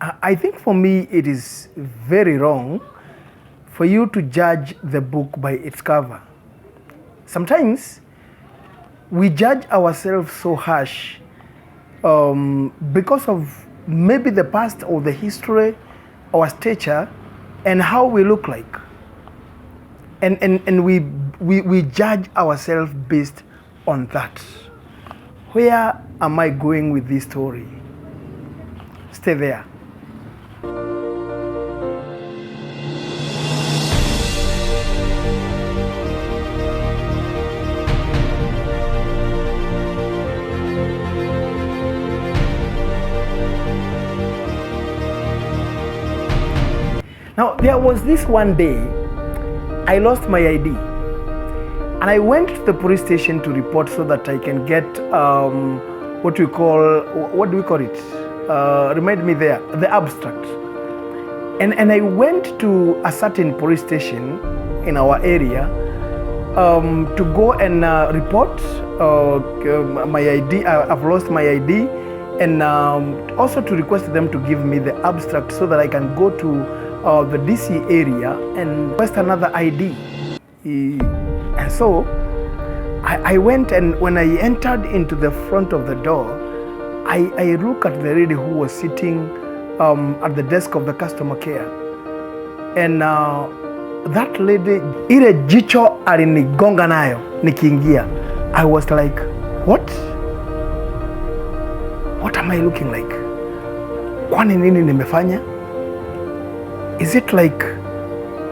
I think for me it is very wrong for you to judge the book by its cover. Sometimes we judge ourselves so harsh because of maybe the past or the history, our stature, and how we look like. And we judge ourselves based on that. Where am I going with this story? Stay there. Now, there was this one day, I lost my ID. And I went to the police station to report so that I can get what do we call it? Remind me there, the abstract. And I went to a certain police station in our area to go and report my ID. I've lost my ID, and also to request them to give me the abstract so that I can go to the DC area and request another ID. And so I went, and when I entered into the front of the door, I looked at the lady who was sitting at the desk of the customer care. And that lady, ile jicho alinigonga nayo nikiingia. I was like, what am I looking like? Kwani nini nimefanya? Is it like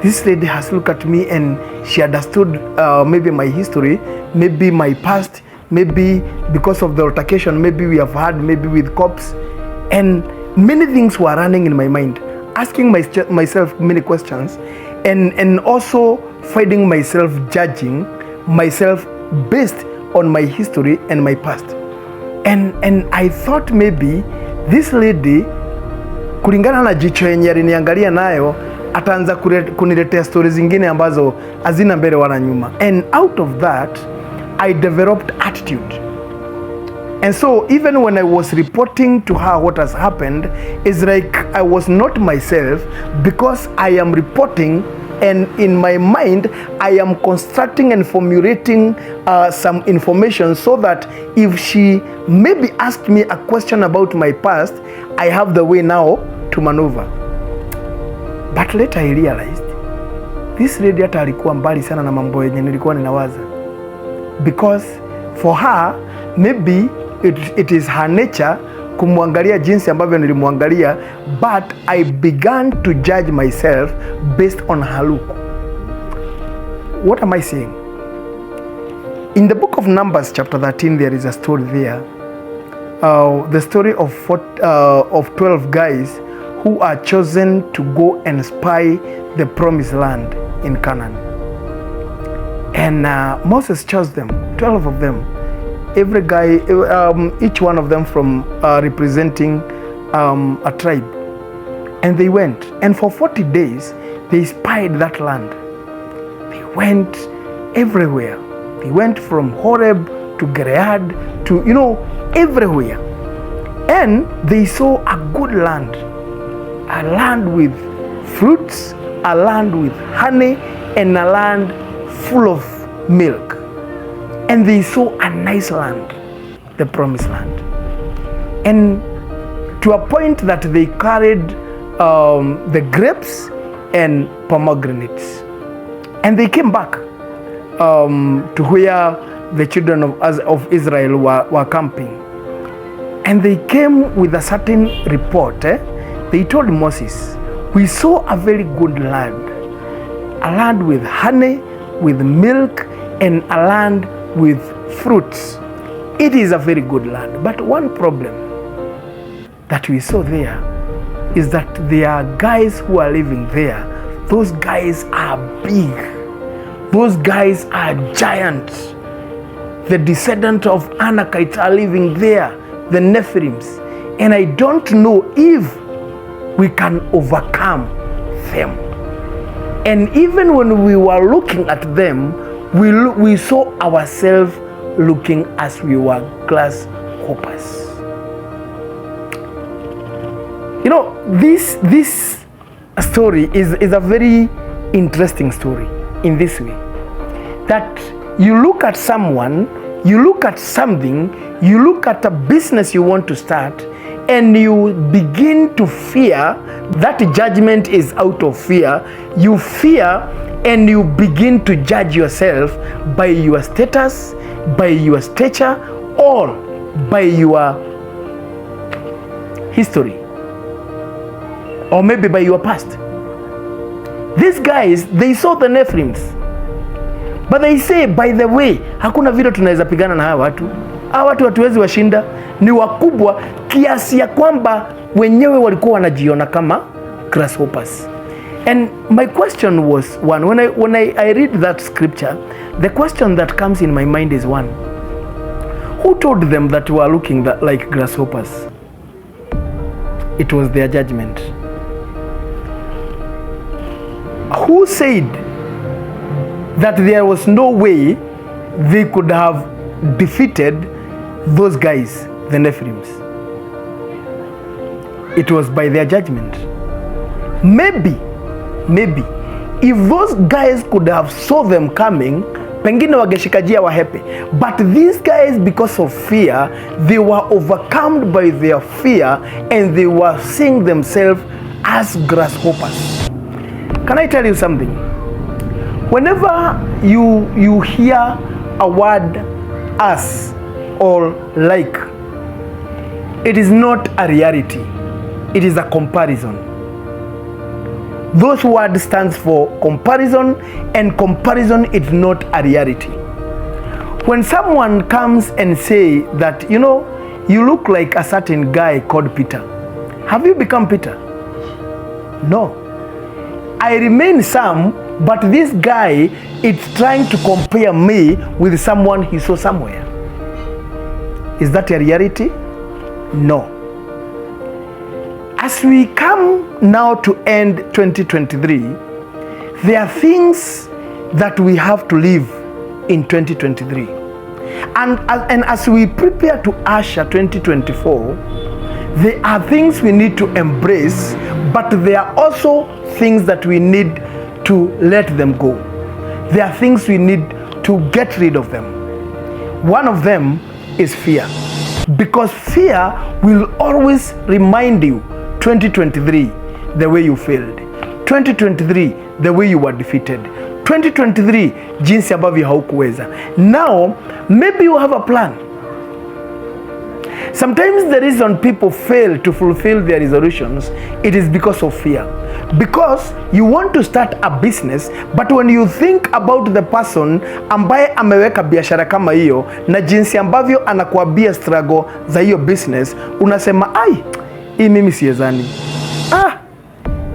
this lady has looked at me and she understood maybe my history, maybe my past, maybe because of the altercation maybe we have had, maybe with cops, and many things were running in my mind, asking myself many questions, and also finding myself judging myself based on my history and my past. And I thought maybe this lady, kulingana na jicho yenye aliniangalia nayo, ataanza kuniletea stories zingine ambazo hazina mbele wala nyuma. And out of that, I developed attitude. And so even when I was reporting to her what has happened, it's like I was not myself, because I am reporting, and in my mind I am constructing and formulating some information so that if she maybe asked me a question about my past, I have the way now to maneuver. But later I realized this lady hata alikuwa mbali sana na mambo yenye nilikuwa ninawaza, because for her maybe it is her nature kumwangalia jinsi ambavyo nilimwangalia, but I began to judge myself based on her look. What am I saying? In the book of Numbers chapter 13, there is a story there, the story of 12 guys who are chosen to go and spy the promised land in Canaan. And Moses chose them, 12 of them. Every guy, each one of them from representing a tribe. And they went. And for 40 days, they spied that land. They went everywhere. They went from Horeb to Gilead to, everywhere. And they saw a good land. A land with fruits, a land with honey, and a land full of milk. And they saw a nice land, the promised land. And to a point that they carried the grapes and pomegranates. And they came back to where the children of Israel were camping. And they came with a certain report. They told Moses, we saw a very good land. A land with honey, with milk, and a land with fruits. It is a very good land. But one problem that we saw there is that there are guys who are living there. Those guys are big. Those guys are giants. The descendants of Anakites are living there, the Nephilims. And I don't know if we can overcome them. And even when we were looking at them, we saw ourselves looking as we were grasshoppers. this story is a very interesting story in this way, that you look at someone, you look at something, you look at a business you want to start, and you begin to fear. That judgment is out of fear. You fear and you begin to judge yourself by your status, by your stature, or by your history, or maybe by your past. These guys, they saw the Nephilims, but they say, by the way, hakuna vile tunaweza pigana na hawa watu. Hawa watu hatuwezi washinda, ni wakubwa kiasi ya kwamba wenyewe walikuwa wanajiona kama grasshoppers. And my question was one, when I read that scripture, the question that comes in my mind is one: who told them that we are looking like grasshoppers? It was their judgment. Who said that there was no way they could have defeated those guys, the Nephilims? It was by their judgment. Maybe if those guys could have saw them coming, pengine wageshikajia wahepe. But these guys, because of fear, they were overcome by their fear, and they were seeing themselves as grasshoppers. Can I tell you something? Whenever you hear a word as or like, it is not a reality. It is a comparison. Those words stands for comparison, and comparison is not a reality. When someone comes and say that, you know, you look like a certain guy called Peter, have you become Peter? No. I remain Sam, but this guy is trying to compare me with someone he saw somewhere. Is that a reality? No. As we come now to end 2023, there are things that we have to live in 2023. And as we prepare to usher 2024, there are things we need to embrace, but there are also things that we need to let them go. There are things we need to get rid of them. One of them is fear, because fear will always remind you 2023 the way you failed, 2023 the way you were defeated, 2023 jinsi ambavyo haukuweza. Now maybe you have a plan. Sometimes the reason people fail to fulfill their resolutions, it is because of fear. Because you want to start a business, but when you think about the person ambaye ameweka biashara kama hiyo na jinsi ambavyo anakuambia struggle za hiyo business, unasema ai, hii mimi siezani.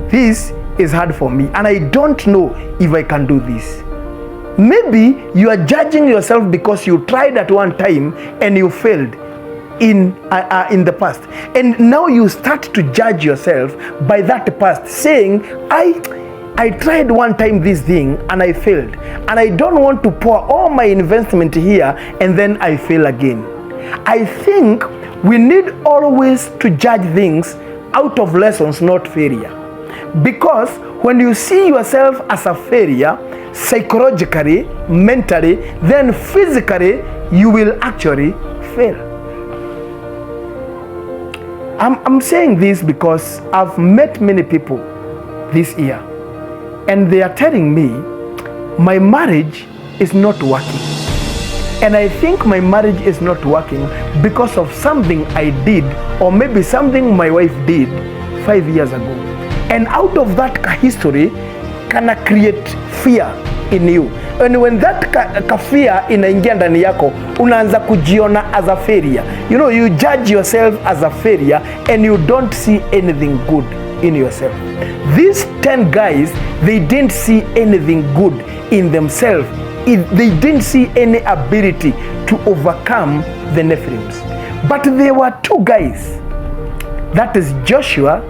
This is hard for me and I don't know if I can do this. Maybe you are judging yourself because you tried at one time and you failed in the past, and now you start to judge yourself by that past, saying I tried one time this thing and I failed, and I don't want to pour all my investment here and then I fail again. I think we need always to judge things out of lessons, not failure. Because when you see yourself as a failure, psychologically, mentally, then physically, you will actually fail. I'm saying this because I've met many people this year, and they are telling me my marriage is not working. And I think my marriage is not working because of something I did, or maybe something my wife did 5 years ago. And out of that history can create fear in you. And when that fear inaingia ndani yako, unaanza kujiona as a failure. You know, you judge yourself as a failure and you don't see anything good in yourself. These 10 guys, they didn't see anything good in themselves. They didn't see any ability to overcome the Nephilims. But there were 2 guys. That is Joshua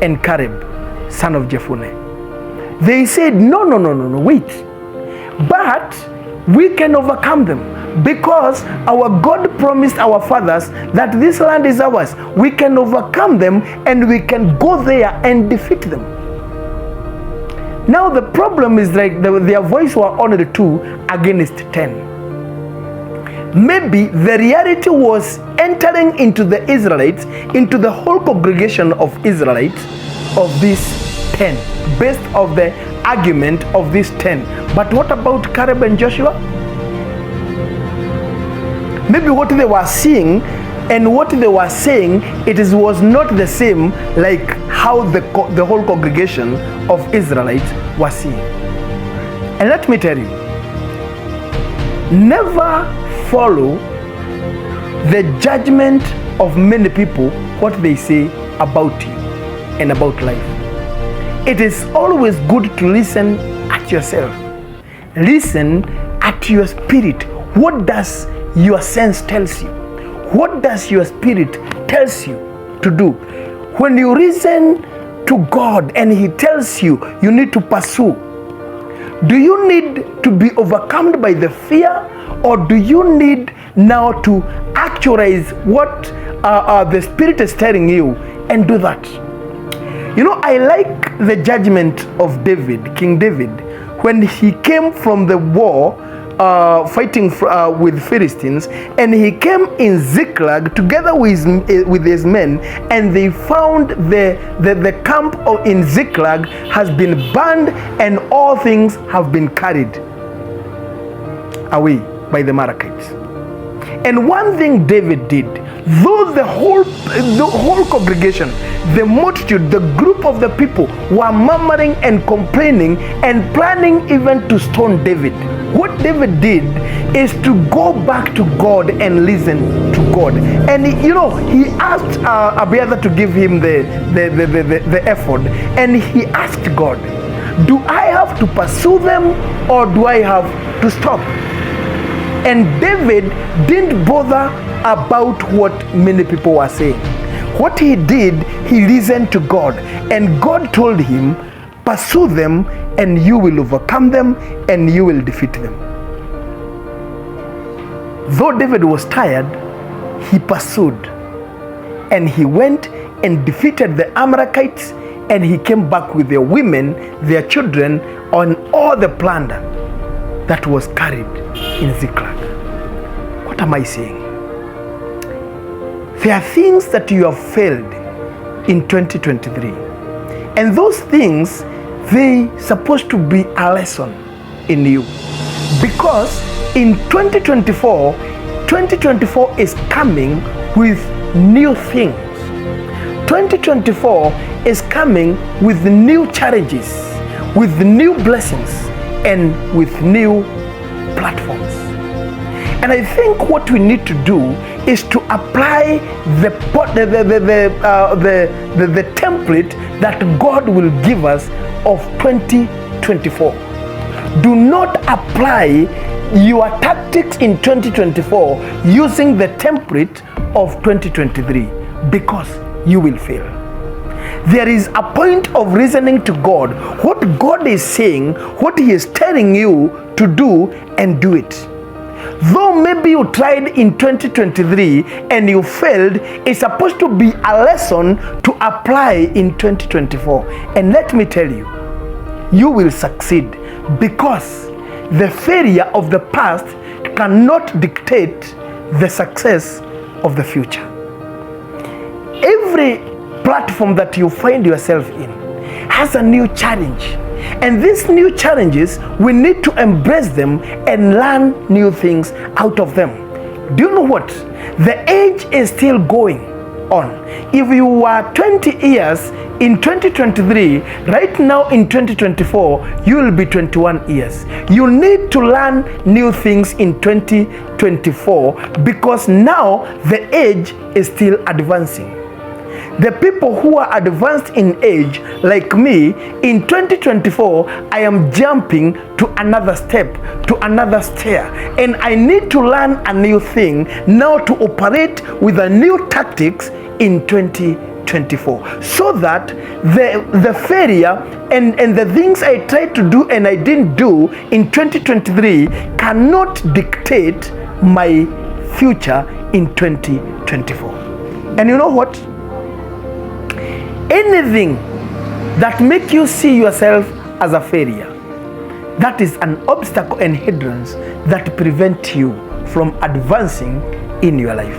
and Caleb, son of Jephunneh. They said, no, wait. But we can overcome them. because our God promised our fathers that this land is ours. We can overcome them and we can go there and defeat them. Now the problem is like their voice were only 2 against 10. Maybe the reality was entering into the Israelites, into the whole congregation of Israelites of these 10, based of the argument of these 10. But what about Caleb and Joshua? Maybe what they were seeing and what they were saying, was not the same like how the whole congregation of Israelites was seeing. And let me tell you, never follow the judgment of many people, what they say about you and about life. It is always good to listen at yourself. Listen at your spirit. What does your sense tells you? What does your spirit tells you to do? When you listen to God and He tells you you need to pursue, do you need to be overcome by the fear, or do you need now to actualize what the Spirit is telling you and do that? You know, I like the judgment of David, King David, when he came from the war fighting with Philistines, and he came in Ziklag together with his men, and they found the camp in Ziklag has been burned and all things have been carried away by the Amalekites. And one thing David did, though the whole congregation, the multitude, the group of the people were murmuring and complaining and planning even to stone David, what David did is to go back to God and listen to God. And he asked Abiathar to give him the effort, and he asked God, do I have to pursue them or do I have to stop? And David didn't bother about what many people were saying. What he did, he listened to God, and God told him, pursue them and you will overcome them and you will defeat them. Though David was tired, he pursued, and he went and defeated the Amalekites, and he came back with their women, their children, on all the plunder that was carried in Ziklag. What am I saying? There are things that you have failed in 2023, and those things, they supposed to be a lesson in you, because in 2024 is coming with new things. 2024 is coming with new challenges, with new blessings, and with new platforms. And I think what we need to do is to apply the template that God will give us of 2024. Do not apply your tactics in 2024 using the template of 2023, because you will fail. There is a point of reasoning to God, what God is saying, what He is telling you to do, and do it. Though maybe you tried in 2023 and you failed, it's supposed to be a lesson to apply in 2024. And let me tell you, you will succeed, because the failure of the past cannot dictate the success of the future. Every platform that you find yourself in has a new challenge, and these new challenges, we need to embrace them and learn new things out of them. Do you know what? The age is still going on. If you were 20 years in 2023, right now in 2024, you will be 21 years. You need to learn new things in 2024, because now the age is still advancing. The people who are advanced in age, like me, in 2024, I am jumping to another step, to another stair, and I need to learn a new thing now to operate with a new tactics in 2024, so that the failure and the things I tried to do and I didn't do in 2023 cannot dictate my future in 2024. And you know what? Anything that make you see yourself as a failure, that is an obstacle and hindrance that prevent you from advancing in your life.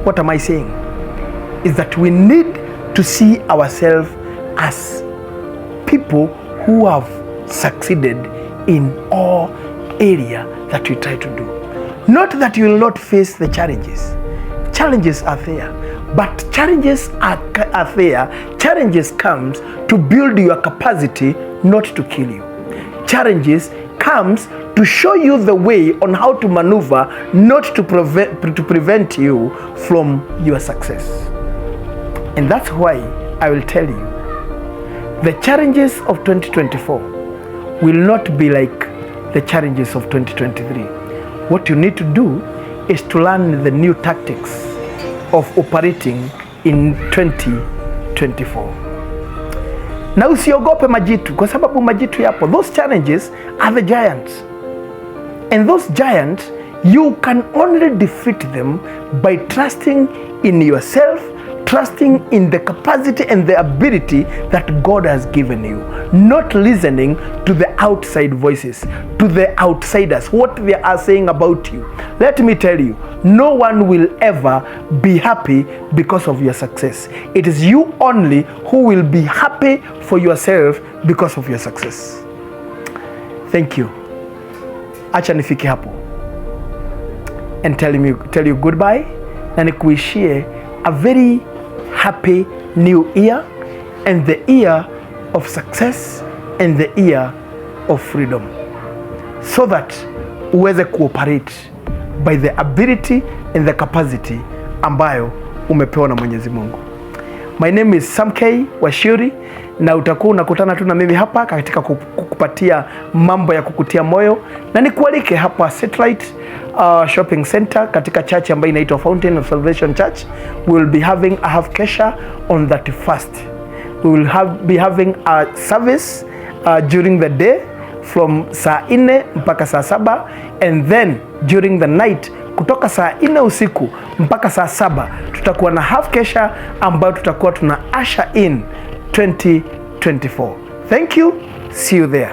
What am I saying? Is that we need to see ourselves as people who have succeeded in all area that we try to do. Not that you will not face the challenges. Challenges are there, but challenges are there. Challenges comes to build your capacity, not to kill you. Challenges comes to show you the way on how to maneuver, not to prevent you from your success. And that's why I will tell you, the challenges of 2024 will not be like the challenges of 2023. What you need to do is to learn the new tactics of operating in 2024. Na usiogope majitu, kwa sababu majitu yapo. Those challenges are the giants. And those giants, you can only defeat them by trusting in yourself, trusting in the capacity and the ability that God has given you, not listening to the outside voices, to the outsiders, what they are saying about you. Let me tell you, no one will ever be happy because of your success. It is you only who will be happy for yourself because of your success. Thank you. Acha nifike hapo and tell you goodbye, na nikuishie a very happy new year, and the year of success and the year of freedom, so that uweze cooperate by the ability and the capacity ambayo umepewa na Mwenyezi Mungu. My name is Sam K Washuri, na utakuwa unakutana tu na mimi hapa katika kukupatia mambo ya kukutia moyo, na nikualike hapa Satellite Shopping Center katika church ambayo inaitwa Fountain of Salvation Church. We will be having a half kesha on 31st. We will be having a service during the day from saa 4 mpaka saa 7, and then during the night kutoka saa 4 usiku mpaka saa 7 tutakuwa na half kesha ambayo tutakuwa tuna usher in 2024. Thank you. See you there.